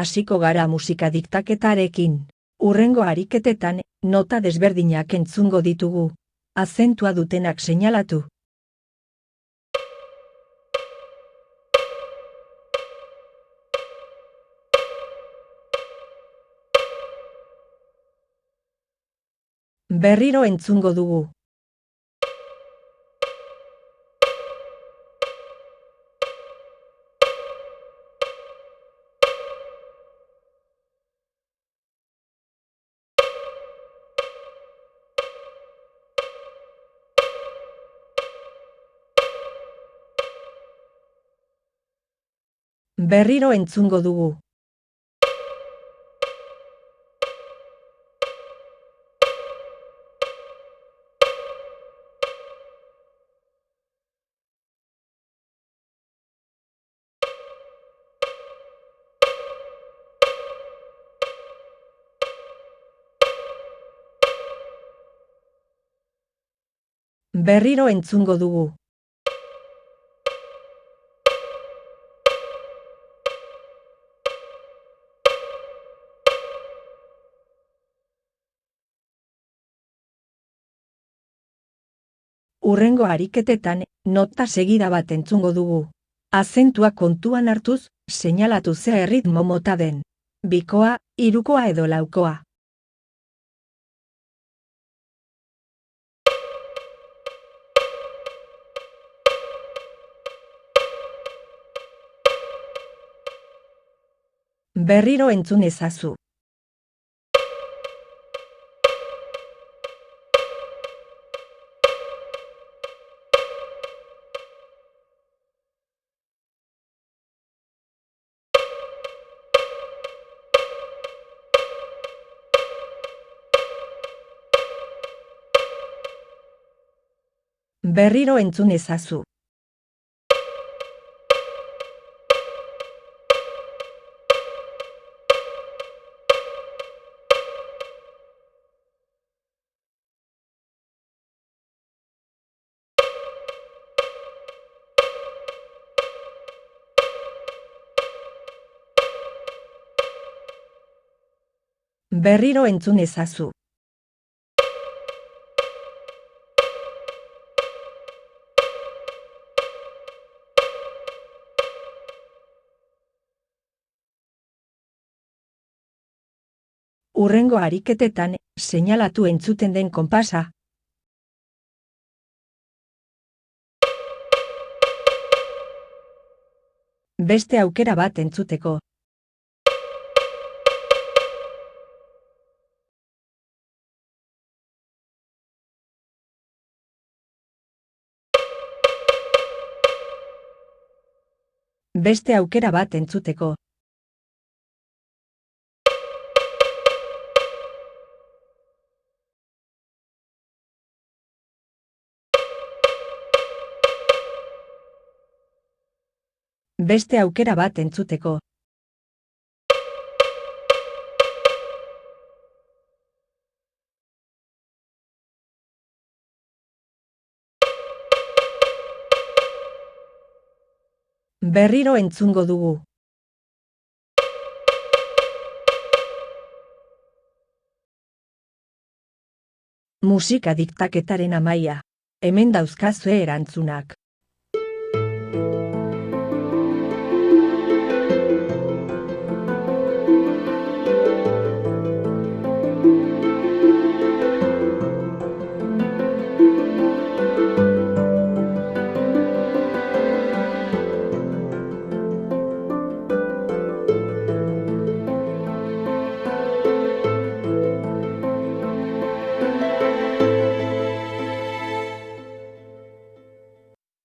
Hasiko gara musika diktaketarekin. Hurrengo ariketetan, nota desberdinak entzungo ditugu. Azentua dutenak seinalatu. Berriro entzungo dugu. Berriro entzungo dugu. Berriro entzungo dugu. Hurrengo ariketetan, nota segida bat entzungo dugu. Azentua kontuan hartuz, seinalatu ze erritmo mota den. Bikoa, hirukoa edo laukoa. Berriro entzun ezazu. Berriro entzun ezazu. Berriro entzun ezazu. Hurrengo ariketetan, seinalatu entzuten den konpasa. Beste aukera bat entzuteko. Beste aukera bat entzuteko. Beste aukera bat entzuteko. Berriro entzungo dugu. Musika diktaketaren amaia. Hemen dauzkazue erantzunak.